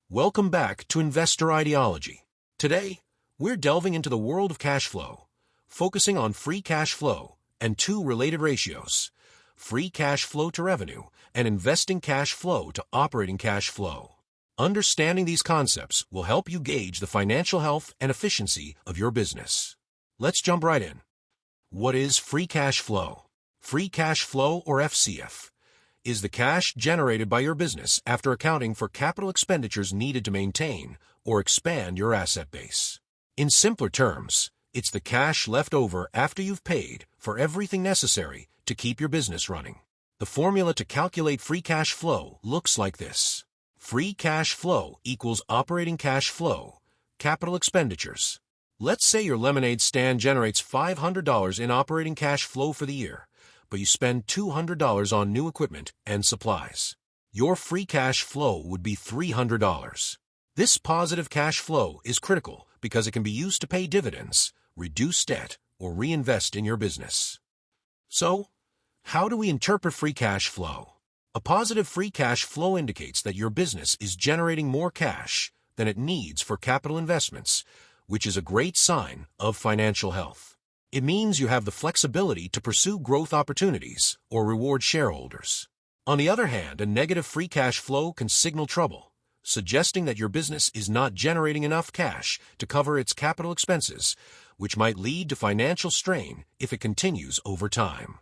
Welcome back to Investor Ideology. Today, we're delving into the world of cash flow, focusing on free cash flow and two related ratios: free cash flow to revenue and investing cash flow to operating cash flow. Understanding these concepts will help you gauge the financial health and efficiency of your business. Let's jump right in. What is free cash flow? Free cash flow, or FCF, is the cash generated by your business after accounting for capital expenditures needed to maintain or expand your asset base. In simpler terms, it's the cash left over after you've paid for everything necessary to keep your business running. The formula to calculate free cash flow looks like this. Free cash flow equals operating cash flow, capital expenditures. Let's say your lemonade stand generates $500 in operating cash flow for the year, but you spend $200 on new equipment and supplies. Your free cash flow would be $300. This positive cash flow is critical because it can be used to pay dividends, reduce debt, or reinvest in your business. So, how do we interpret free cash flow? A positive free cash flow indicates that your business is generating more cash than it needs for capital investments, which is a great sign of financial health. It means you have the flexibility to pursue growth opportunities or reward shareholders. On the other hand, a negative free cash flow can signal trouble, suggesting that your business is not generating enough cash to cover its capital expenses, which might lead to financial strain if it continues over time.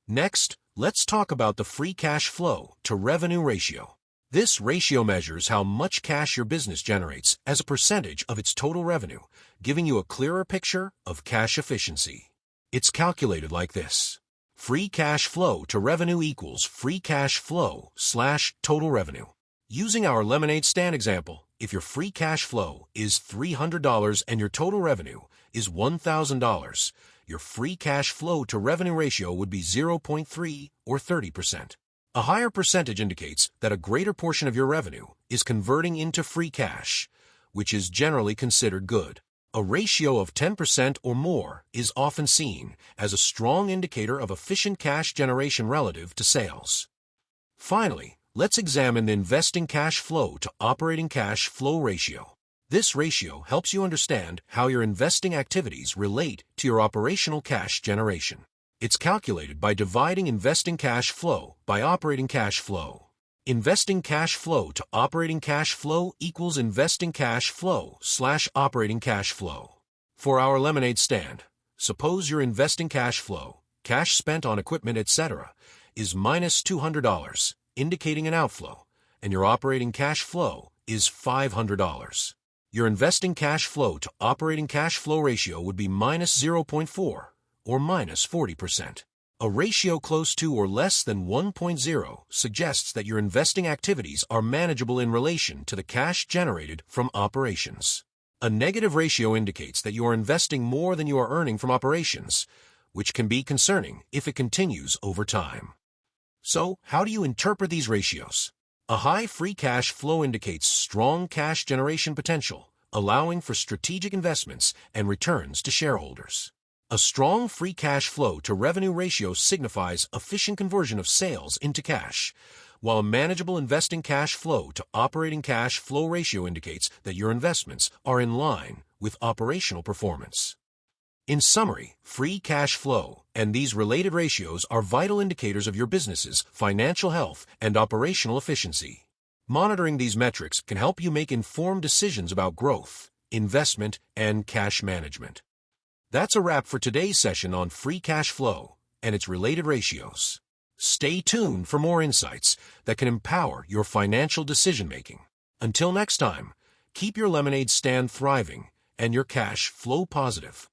Next, let's talk about the free cash flow to revenue ratio. This ratio measures how much cash your business generates as a percentage of its total revenue, giving you a clearer picture of cash efficiency. It's calculated like this. Free cash flow to revenue equals free cash flow / total revenue. Using our lemonade stand example, if your free cash flow is $300 and your total revenue is $1,000, your free cash flow to revenue ratio would be 0.3 or 30%. A higher percentage indicates that a greater portion of your revenue is converting into free cash, which is generally considered good. A ratio of 10% or more is often seen as a strong indicator of efficient cash generation relative to sales. Finally, let's examine the investing cash flow to operating cash flow ratio. This ratio helps you understand how your investing activities relate to your operational cash generation. It's calculated by dividing investing cash flow by operating cash flow. Investing cash flow to operating cash flow equals investing cash flow / operating cash flow. For our lemonade stand, suppose your investing cash flow, cash spent on equipment, etc., is minus $200, indicating an outflow, and your operating cash flow is $500. Your investing cash flow to operating cash flow ratio would be minus 0.4. or minus 40%. A ratio close to or less than 1.0 suggests that your investing activities are manageable in relation to the cash generated from operations. A negative ratio indicates that you are investing more than you are earning from operations, which can be concerning if it continues over time. So, how do you interpret these ratios? A high free cash flow indicates strong cash generation potential, allowing for strategic investments and returns to shareholders. A strong free cash flow to revenue ratio signifies efficient conversion of sales into cash, while a manageable investing cash flow to operating cash flow ratio indicates that your investments are in line with operational performance. In summary, free cash flow and these related ratios are vital indicators of your business's financial health and operational efficiency. Monitoring these metrics can help you make informed decisions about growth, investment, and cash management. That's a wrap for today's session on free cash flow and its related ratios. Stay tuned for more insights that can empower your financial decision-making. Until next time, keep your lemonade stand thriving and your cash flow positive.